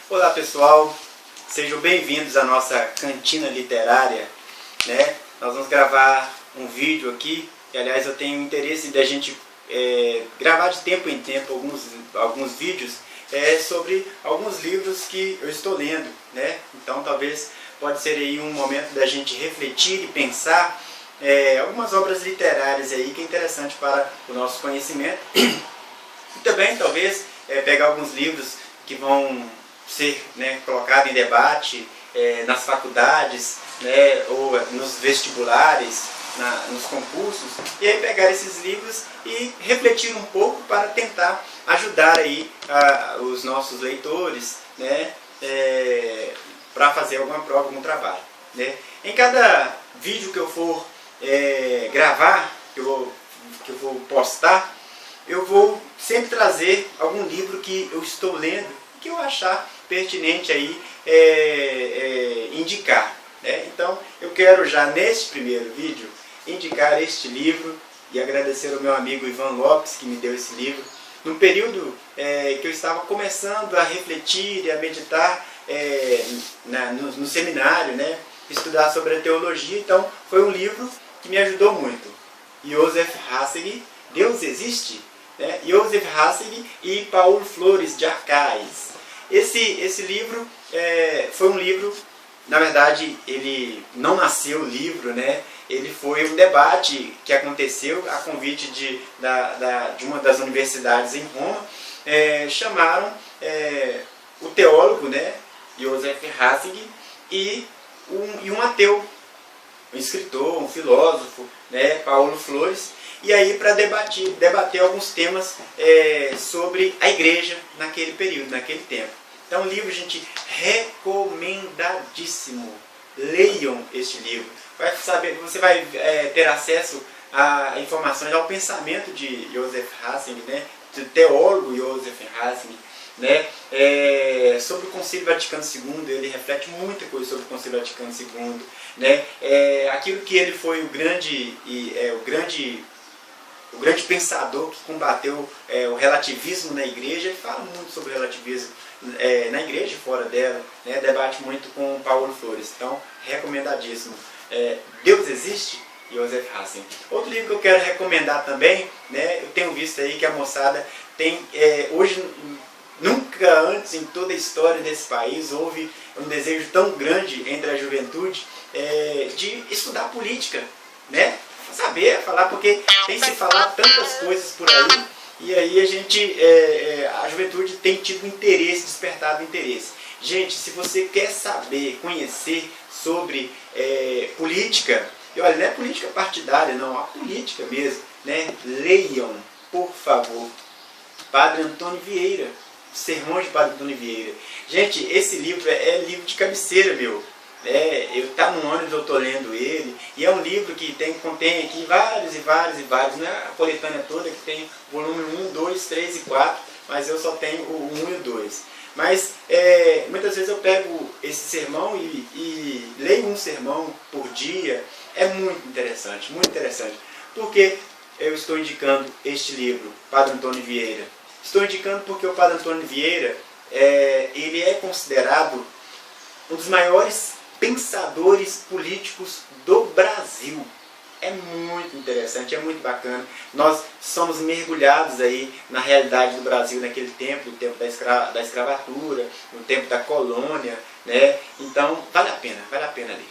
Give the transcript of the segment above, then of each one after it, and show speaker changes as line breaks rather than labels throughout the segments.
Olá pessoal, sejam bem-vindos à nossa cantina literária, né? Nós vamos gravar um vídeo aqui, e aliás eu tenho interesse da gente gravar de tempo em tempo alguns vídeos sobre alguns livros que eu estou lendo, né? Então talvez pode ser aí um momento da gente refletir e pensar algumas obras literárias aí que é interessante para o nosso conhecimento. E também talvez pegar alguns livros que vão ser colocados em debate nas faculdades, ou nos vestibulares, nos concursos, e aí pegar esses livros e refletir um pouco para tentar ajudar aí os nossos leitores, para fazer alguma prova, algum trabalho, Em cada vídeo que eu for gravar, que eu vou postar, eu vou sempre trazer algum livro que eu estou lendo, que eu achar pertinente aí indicar. Então eu quero já neste primeiro vídeo indicar este livro e agradecer ao meu amigo Ivan Lopes que me deu esse livro no período que eu estava começando a refletir e a meditar no seminário, estudar sobre a teologia. Então foi um livro que me ajudou muito. Joseph Ratzinger, Deus Existe? Joseph Ratzinger e Paulo Flores de Arcais. Esse livro foi um livro, na verdade ele não nasceu livro, ele foi um debate que aconteceu a convite de uma das universidades em Roma. Chamaram o teólogo, Joseph Ratzinger, e um ateu, um escritor, um filósofo, Paulo Flores, e aí para debater alguns temas sobre a igreja naquele período, naquele tempo. Então, um livro, gente, recomendadíssimo. Leiam este livro. Você vai ter acesso a informações, ao pensamento de Joseph Ratzinger, do teólogo Joseph Ratzinger, sobre o Concílio Vaticano II. Ele reflete muita coisa sobre o Concílio Vaticano II, aquilo que ele foi o grande pensador que combateu o relativismo na igreja. Ele fala muito sobre o relativismo na igreja e fora dela, debate muito com Paulo Flores. Então, recomendadíssimo. Deus Existe? Joseph Ratzinger. Outro livro que eu quero recomendar também, eu tenho visto aí que a moçada tem, hoje, nunca antes em toda a história desse país houve um desejo tão grande entre a juventude de estudar política, saber falar, porque tem se falar tantas coisas por aí, e aí a juventude tem tido interesse, despertado interesse. Gente, se você quer saber, conhecer sobre política, e olha, não é política partidária não, a política mesmo, leiam, por favor, Padre Antônio Vieira, Sermões de Padre Antônio Vieira. Gente, esse livro é livro de cabeceira meu. Tá no ônibus, eu estou lendo ele, e é um livro que contém aqui vários, não é a coletânea toda que tem volume 1, 2, 3 e 4, mas eu só tenho o 1 e o 2. Mas muitas vezes eu pego esse sermão e leio um sermão por dia. É muito interessante, porque eu estou indicando este livro, Padre Antônio Vieira. Estou indicando porque o Padre Antônio Vieira ele é considerado um dos maiores pensadores políticos do Brasil. É muito interessante, é muito bacana. Nós somos mergulhados aí na realidade do Brasil naquele tempo, no tempo da escravatura, no tempo da colônia, Então, vale a pena ler.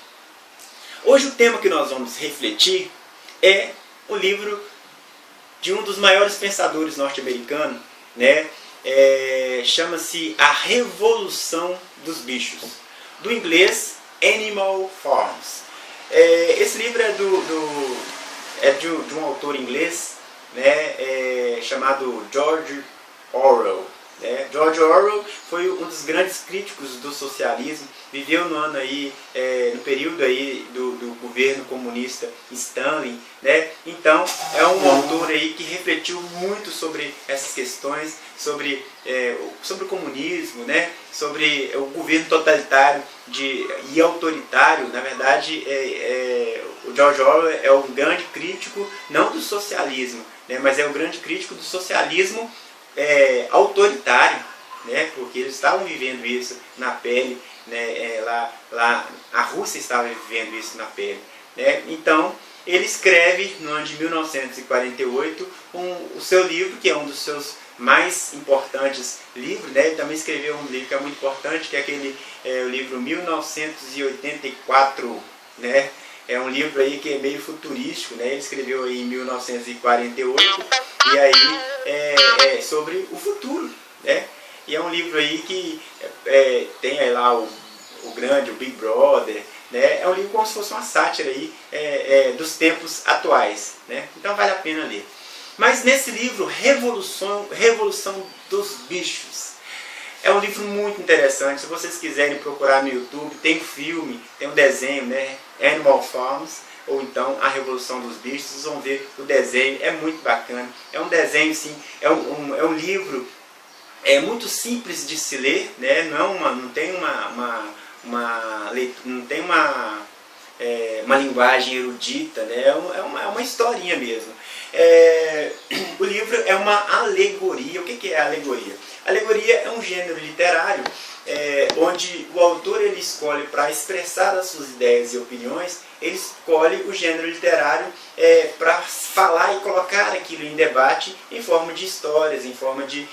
Hoje o tema que nós vamos refletir é o livro de um dos maiores pensadores norte-americanos, chama-se A Revolução dos Bichos, do inglês Animal Farms. Esse livro é de um autor inglês, chamado George Orwell. George Orwell foi um dos grandes críticos do socialismo, viveu no período aí do governo comunista Stalin, Então é um autor aí que refletiu muito sobre essas questões, sobre o comunismo, sobre o governo totalitário e autoritário. Na verdade, o George Orwell é um grande crítico, não do socialismo, mas é um grande crítico do socialismo autoritário, né, porque eles estavam vivendo isso na pele, né, lá a Rússia estava vivendo isso na pele, né. Então ele escreve no ano de 1948 o seu livro, que é um dos seus mais importantes livros, né. Ele também escreveu um livro que é muito importante, que é o livro 1984, né. É um livro aí que é meio futurístico, né? Ele escreveu aí em 1948 e aí é sobre o futuro, né? E é um livro aí que tem aí lá o Big Brother, né? É um livro como se fosse uma sátira aí dos tempos atuais, né? Então vale a pena ler. Mas nesse livro, Revolução dos Bichos, é um livro muito interessante. Se vocês quiserem procurar no YouTube, tem filme, tem um desenho, né? Animal Farms, ou então A Revolução dos Bichos. Vocês vão ver o desenho, é muito bacana. É um desenho, sim, é um livro muito simples de se ler, né? Não tem uma linguagem erudita, né? É uma historinha mesmo. O livro é uma alegoria. O que é alegoria? Alegoria é um gênero literário onde o autor ele escolhe, para expressar as suas ideias e opiniões, ele escolhe o gênero literário para falar e colocar aquilo em debate em forma de histórias, em forma de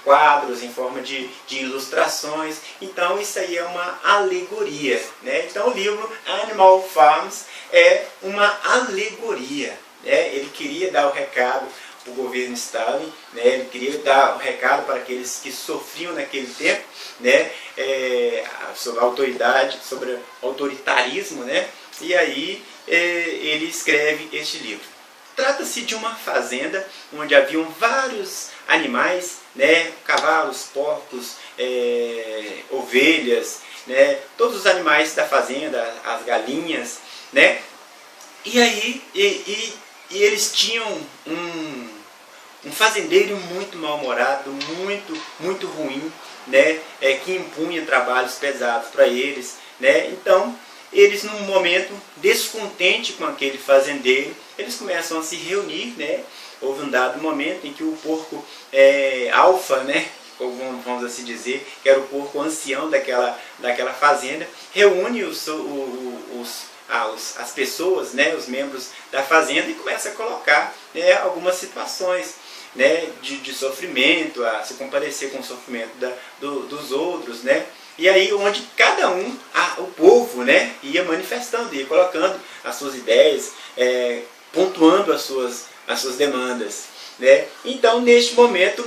quadros, em forma de ilustrações. Então isso aí é uma alegoria, né? Então o livro Animal Farms é uma alegoria, né? Ele queria dar o recado o governo Stalin, né? Ele queria dar um recado para aqueles que sofriam naquele tempo, né? Sobre a autoridade, sobre o autoritarismo, né? E aí ele escreve este livro. Trata-se de uma fazenda onde haviam vários animais, né? Cavalos, porcos, ovelhas, né? Todos os animais da fazenda, as galinhas, né? E aí e eles tinham um fazendeiro muito mal-humorado, muito ruim, né, que impunha trabalhos pesados para eles, né. Então, eles num momento descontente com aquele fazendeiro, eles começam a se reunir, né. Houve um dado momento em que o porco alfa, né, vamos assim dizer, que era o porco ancião daquela fazenda, reúne as pessoas, né, os membros da fazenda, e começa a colocar, né, algumas situações, né, de sofrimento, a se compadecer com o sofrimento dos outros, né, e aí onde cada um, o povo, né, ia manifestando, ia colocando as suas ideias, pontuando as suas demandas, né. Então neste momento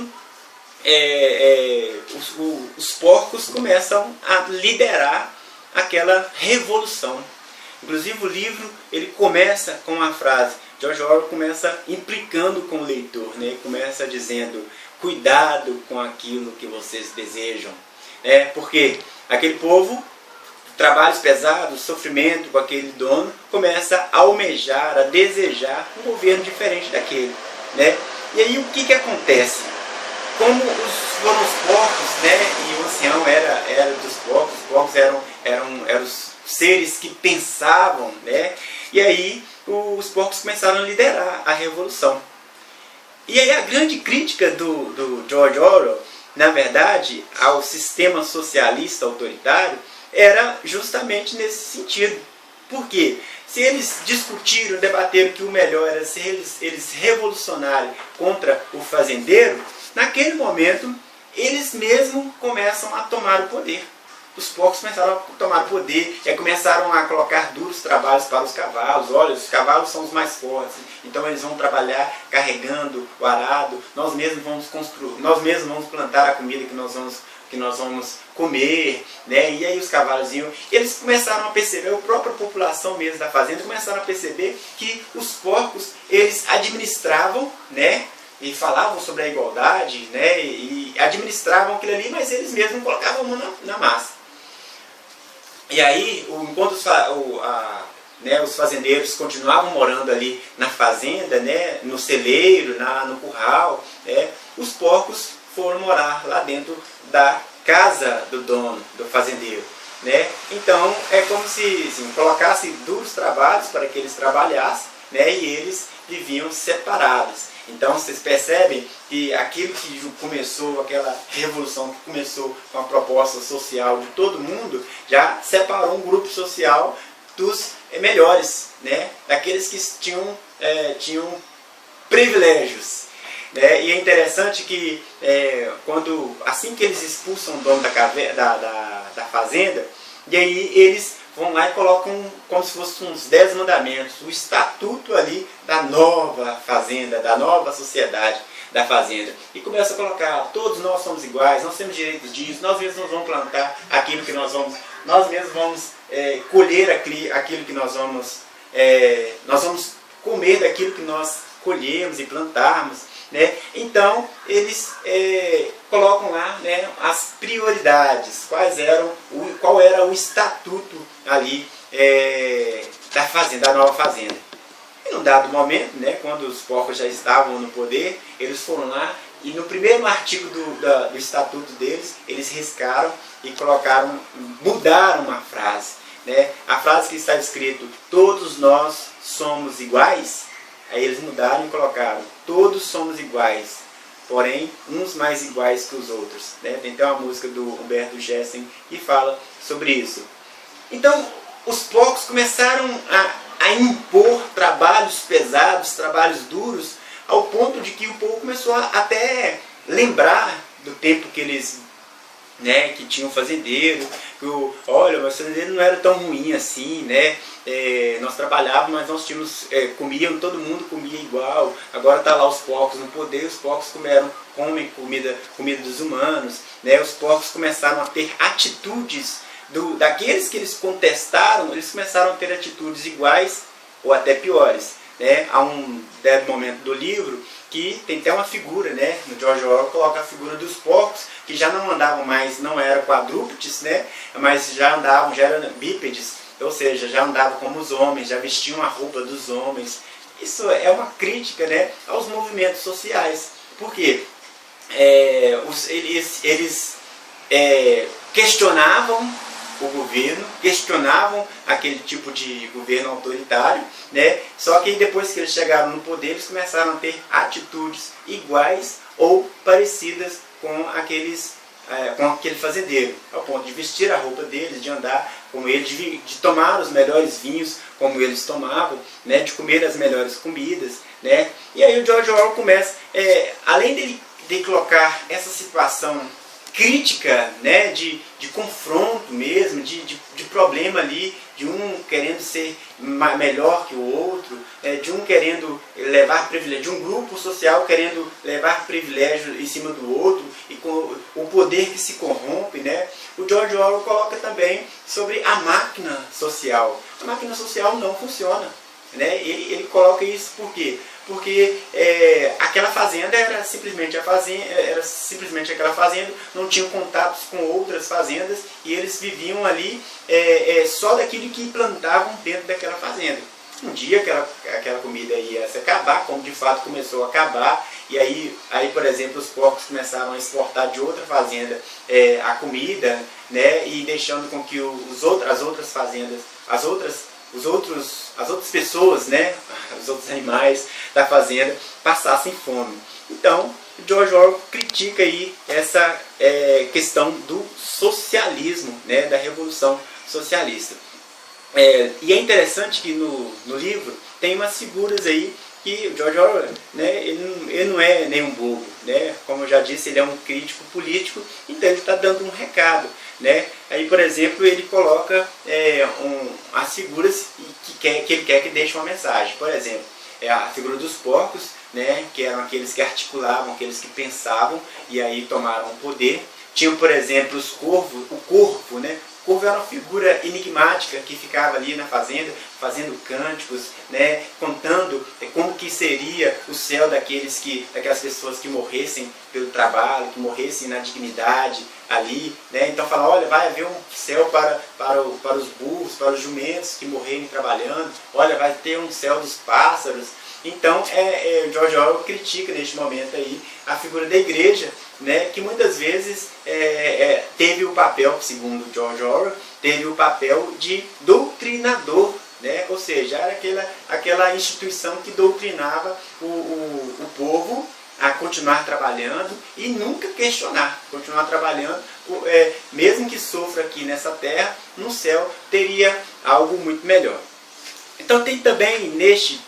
os porcos começam a liderar aquela revolução. Inclusive o livro ele começa com uma frase. George Orwell começa implicando com o leitor, né? Começa dizendo: cuidado com aquilo que vocês desejam, porque aquele povo, trabalhos pesados, sofrimento com aquele dono, começa a almejar, a desejar um governo diferente daquele, né? E aí o que acontece? Como foram os porcos, né? E o ancião era dos porcos, os porcos eram os seres que pensavam, né? E aí os porcos começaram a liderar a revolução. E aí a grande crítica do George Orwell, na verdade, ao sistema socialista autoritário, era justamente nesse sentido. Por quê? Se eles discutiram, debateram que o melhor era se eles revolucionarem contra o fazendeiro, naquele momento eles mesmos começam a tomar o poder. Os porcos começaram a tomar poder, começaram a colocar duros trabalhos para os cavalos. Olha, os cavalos são os mais fortes, então eles vão trabalhar carregando o arado, nós mesmos vamos construir, nós mesmos vamos plantar a comida que nós vamos comer, né? E aí os cavalos iam, eles começaram a perceber, a própria população mesmo da fazenda começaram a perceber que os porcos, eles administravam, né? E falavam sobre a igualdade, né? E administravam aquilo ali, mas eles mesmos colocavam a mão na massa. E aí, enquanto os fazendeiros continuavam morando ali na fazenda, né, no celeiro, no curral, os porcos foram morar lá dentro da casa do dono, do fazendeiro, né? Então, é como se colocasse duros trabalhos para que eles trabalhassem, né, e eles viviam separados. Então vocês percebem que aquilo que começou, aquela revolução que começou com a proposta social de todo mundo, já separou um grupo social dos melhores, né? Daqueles que tinham privilégios. Né? E é interessante que assim que eles expulsam o dono da fazenda, e aí eles vão lá e colocam como se fossem uns 10 mandamentos, o estatuto ali da nova fazenda, da nova sociedade da fazenda. E começa a colocar, todos nós somos iguais, nós temos direito disso, nós mesmos vamos plantar aquilo que nós mesmos vamos colher aquilo que nós vamos comer daquilo que nós colhemos e plantarmos. Né? Então, eles colocam lá, né, as prioridades, qual era o estatuto ali da fazenda, da nova fazenda. E num dado momento, né, quando os porcos já estavam no poder, eles foram lá e no primeiro artigo do estatuto deles, eles riscaram e mudaram uma frase. Né? A frase que está escrito, todos nós somos iguais, aí eles mudaram e colocaram, todos somos iguais, porém uns mais iguais que os outros. Né? Tem até uma música do Humberto Gessing que fala sobre isso. Então, os porcos começaram a impor trabalhos pesados, trabalhos duros, ao ponto de que o povo começou a até lembrar do tempo que eles... Né, que tinha um fazendeiro, olha, o fazendeiro não era tão ruim assim, né? Nós trabalhávamos, mas nós tínhamos, todo mundo comia igual, agora está lá os porcos no poder, os porcos comem comida dos humanos, né? Os porcos começaram a ter atitudes, daqueles que eles contestaram, eles começaram a ter atitudes iguais ou até piores. Né? Há um dado momento do livro que tem até uma figura, né? No George Orwell coloca a figura dos porcos, que já não andavam mais, não eram quadrúpedes, né? Mas já eram bípedes, ou seja, já andavam como os homens, já vestiam a roupa dos homens. Isso é uma crítica, né, aos movimentos sociais. Por quê? Eles questionavam o governo, questionavam aquele tipo de governo autoritário, né? Só que depois que eles chegaram no poder, eles começaram a ter atitudes iguais ou parecidas com aquele fazendeiro, ao ponto de vestir a roupa deles, de andar como eles, de tomar os melhores vinhos como eles tomavam, né? De comer as melhores comidas, né? E aí o George Orwell começa, além de colocar essa situação crítica, né, de confronto mesmo, de problema ali, de um querendo ser melhor que o outro, de um querendo levar privilégio, de um grupo social querendo levar privilégio em cima do outro, e com o poder que se corrompe, né? O George Orwell coloca também sobre a máquina social. A máquina social não funciona. Né? Ele coloca isso por quê? Porque aquela fazenda era simplesmente aquela fazenda, não tinham contatos com outras fazendas e eles viviam ali só daquilo que plantavam dentro daquela fazenda. Um dia aquela comida ia se acabar, como de fato começou a acabar, e aí por exemplo, os porcos começaram a exportar de outra fazenda a comida, né? E deixando com que as outras fazendas, as outras pessoas, né, os outros animais da fazenda passassem fome. Então, George Orwell critica aí essa questão do socialismo, né, da revolução socialista. E é interessante que no livro tem umas figuras aí que o George Orwell, né, ele não é nenhum bobo, né? Como eu já disse, ele é um crítico político, então ele está dando um recado. Né? Aí, por exemplo, ele coloca as figuras que ele quer que deixe uma mensagem. Por exemplo, a figura dos porcos, né, que eram aqueles que articulavam, aqueles que pensavam e aí tomaram o poder. Tinham, por exemplo, o corvo, né? O corvo era uma figura enigmática que ficava ali na fazenda, fazendo cânticos, né, contando como que seria o céu daquelas pessoas que morressem pelo trabalho, que morressem na dignidade ali, né? Então fala, olha, vai haver um céu para os burros, para os jumentos que morrerem trabalhando, olha, vai ter um céu dos pássaros. Então, George Orwell critica neste momento aí a figura da igreja, né, que muitas vezes teve o papel, segundo George Orwell, teve o papel de doutrinador né? Ou seja, era aquela instituição que doutrinava o povo a continuar trabalhando e nunca questionar, continuar trabalhando, mesmo que sofra aqui nessa terra, no céu teria algo muito melhor. Então tem também neste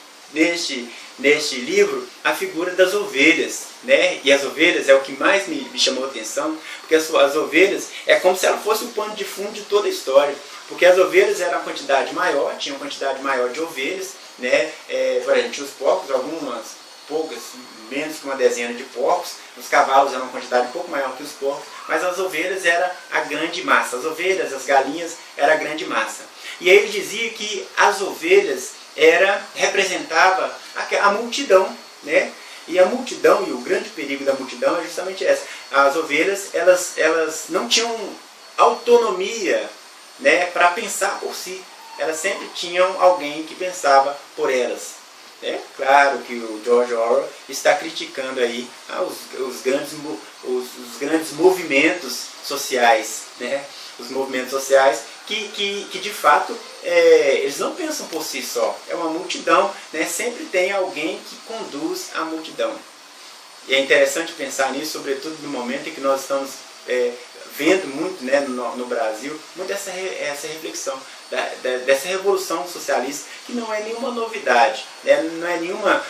livro a figura das ovelhas, né? E as ovelhas é o que mais me chamou a atenção, porque as ovelhas é como se ela fosse o pano de fundo de toda a história, porque as ovelhas eram uma quantidade maior, tinha uma quantidade maior de ovelhas, né? Por exemplo, os porcos, algumas poucas, menos que uma dezena de porcos, os cavalos eram uma quantidade um pouco maior que os porcos, mas as ovelhas era a grande massa, as ovelhas, as galinhas era a grande massa. E aí ele dizia que as ovelhas representava a multidão, né? E a multidão, e o grande perigo da multidão é justamente essa. As ovelhas, elas não tinham autonomia, né, para pensar por si. Elas sempre tinham alguém que pensava por elas. É claro que o George Orwell está criticando aí os grandes movimentos sociais, né? Os movimentos sociais que de fato eles não pensam por si só. É uma multidão, né? Sempre tem alguém que conduz a multidão. E é interessante pensar nisso, sobretudo no momento em que nós estamos vendo muito, né, no Brasil, muito essa reflexão dessa revolução socialista, que não é nenhuma novidade, né, não é nenhuma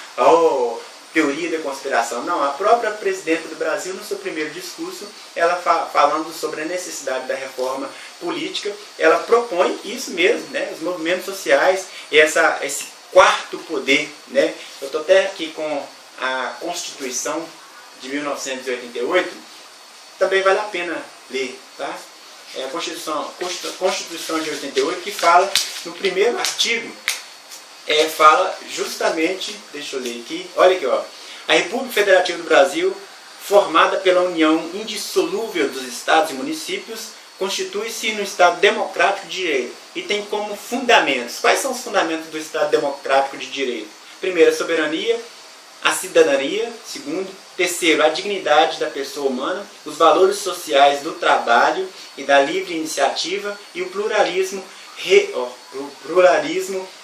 teoria da conspiração. Não, a própria presidenta do Brasil, no seu primeiro discurso, ela falando sobre a necessidade da reforma política, ela propõe isso mesmo, né, os movimentos sociais, esse quarto poder, né. Eu estou até aqui com a Constituição de 1988, também vale a pena ler, tá? É a Constituição de 88, que fala, no primeiro artigo, fala justamente, deixa eu ler aqui, olha aqui, ó, a República Federativa do Brasil, formada pela união indissolúvel dos estados e municípios, constitui-se no Estado Democrático de Direito e tem como fundamentos. Quais são os fundamentos do Estado Democrático de Direito? Primeiro, a soberania, a cidadania. Segundo, terceiro, a dignidade da pessoa humana, os valores sociais do trabalho e da livre iniciativa e o pluralismo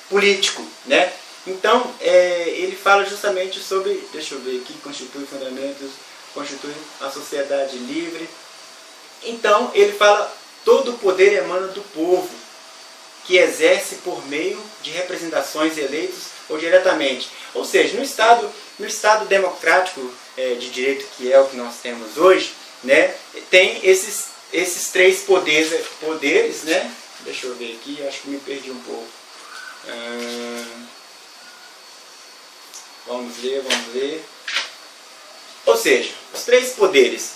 político, né? Então, ele fala justamente sobre, deixa eu ver aqui, constitui fundamentos, constitui a sociedade livre. Então, ele fala, todo o poder emana do povo, que exerce por meio de representações eleitos ou diretamente. Ou seja, no Estado democrático de direito, que é o que nós temos hoje, né, tem esses três poderes, né? Deixa eu ver aqui, acho que me perdi um pouco. Vamos ler. Ou seja, os três poderes,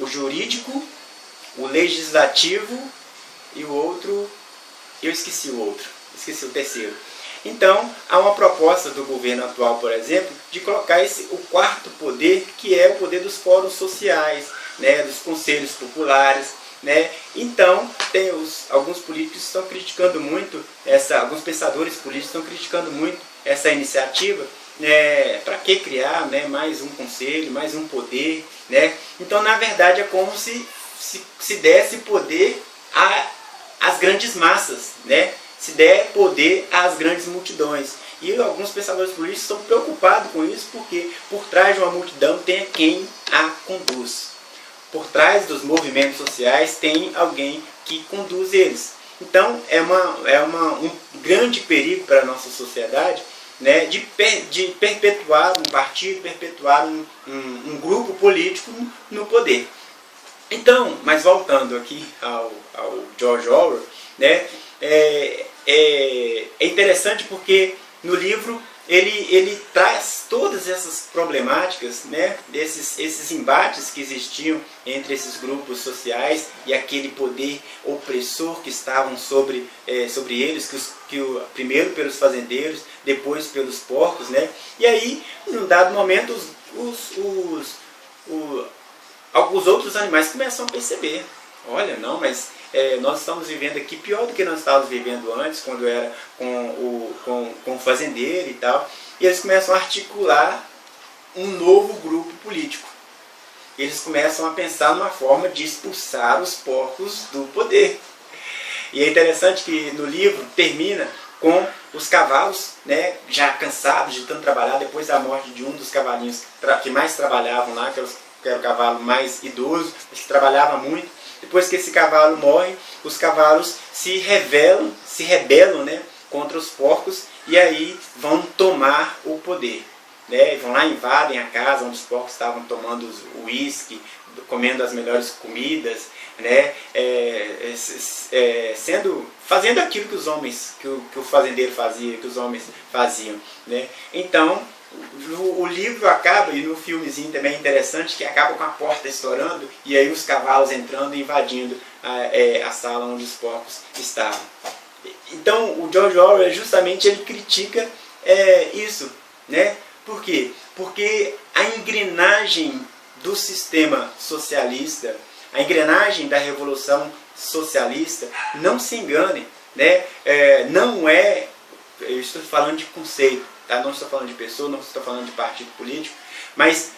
o jurídico, o legislativo e o outro, eu esqueci o terceiro. Então, há uma proposta do governo atual, por exemplo, de colocar o quarto poder, que é o poder dos fóruns sociais, né, dos conselhos populares, né? Então, tem alguns políticos estão criticando muito, alguns pensadores políticos estão criticando muito essa iniciativa, né? Para que criar, né, mais um conselho, mais um poder, né? Então, na verdade, é como se desse poder às grandes massas, né? Se der poder às grandes multidões. E alguns pensadores políticos estão preocupados com isso, porque por trás de uma multidão tem quem a conduz. Por trás dos movimentos sociais tem alguém que conduz eles. Então é um grande perigo para a nossa sociedade, né, de perpetuar um partido, perpetuar um grupo político no poder. Então, mas voltando aqui ao George Orwell, né, é interessante porque no livro ele traz todas essas problemáticas, né, esses embates que existiam entre esses grupos sociais e aquele poder opressor que estavam sobre eles, primeiro pelos fazendeiros, depois pelos porcos, né? E aí, num dado momento, alguns outros animais começam a perceber, olha, não, mas nós estamos vivendo aqui pior do que nós estávamos vivendo antes, quando era com o fazendeiro e tal. E eles começam a articular um novo grupo político. Eles começam a pensar numa forma de expulsar os porcos do poder. E é interessante que no livro termina com os cavalos, né, já cansados de tanto trabalhar, depois da morte de um dos cavalinhos que mais trabalhavam lá, que era o cavalo mais idoso, que trabalhava muito. Depois que esse cavalo morre, os cavalos se rebelam, né, contra os porcos, e aí vão tomar o poder. Né? Vão lá, invadem a casa onde os porcos estavam tomando o uísque, comendo as melhores comidas, né? Fazendo aquilo que os homens, que o fazendeiro fazia, que os homens faziam. Né? Então, o livro acaba, e no filmezinho também é interessante, que acaba com a porta estourando, e aí os cavalos entrando e invadindo a sala onde os porcos estavam. Então, o George Orwell, justamente, ele critica isso. Né? Por quê? Porque a engrenagem do sistema socialista, a engrenagem da revolução socialista, não se engane, né? Não é, eu estou falando de conceito, tá? Não estou falando de pessoa, não estou falando de partido político, mas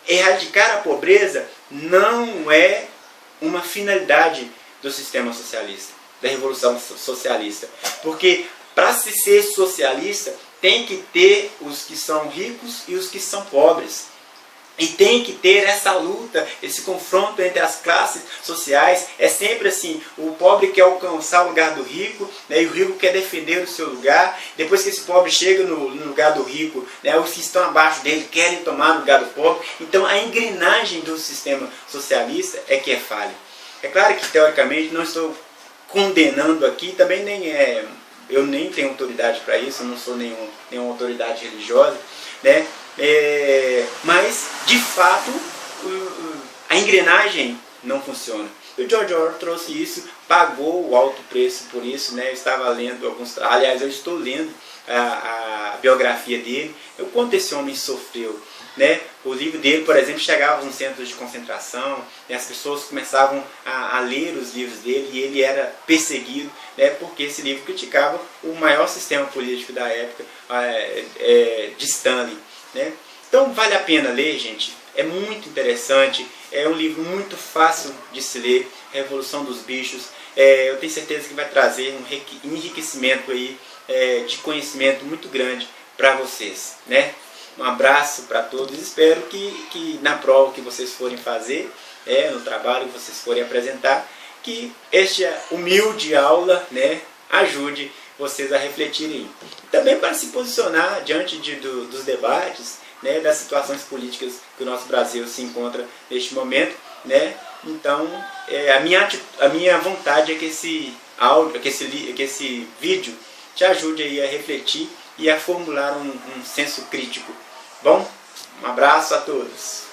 erradicar a pobreza não é uma finalidade do sistema socialista, da revolução socialista. Porque para se ser socialista, tem que ter os que são ricos e os que são pobres. E tem que ter essa luta, esse confronto entre as classes sociais. É sempre assim, o pobre quer alcançar o lugar do rico, né, e o rico quer defender o seu lugar. Depois que esse pobre chega no lugar do rico, né, os que estão abaixo dele querem tomar o lugar do pobre. Então a engrenagem do sistema socialista é que é falha. É claro que teoricamente não estou condenando aqui, também eu nem tenho autoridade para isso, eu não sou nenhuma autoridade religiosa, né? Mas, de fato, a engrenagem não funciona. E o George Orwell trouxe isso, pagou o alto preço por isso, né? Eu estava lendo aliás, eu estou lendo a biografia dele, o quanto esse homem sofreu. Né? O livro dele, por exemplo, chegava nos centros de concentração, né? As pessoas começavam a ler os livros dele e ele era perseguido, né? Porque esse livro criticava o maior sistema político da época, de Stalin. Né? Então vale a pena ler, gente. É muito interessante, é um livro muito fácil de se ler, Revolução dos Bichos. Eu tenho certeza que vai trazer um enriquecimento aí, de conhecimento muito grande para vocês. Né? Um abraço para todos. Espero que na prova que vocês forem fazer, no trabalho que vocês forem apresentar, que esta humilde aula, né, ajude vocês a refletirem. Também para se posicionar diante dos debates, né, das situações políticas que o nosso Brasil se encontra neste momento. Né? Então, a minha vontade é que esse áudio, que esse vídeo te ajude aí a refletir e a formular um senso crítico. Bom, um abraço a todos.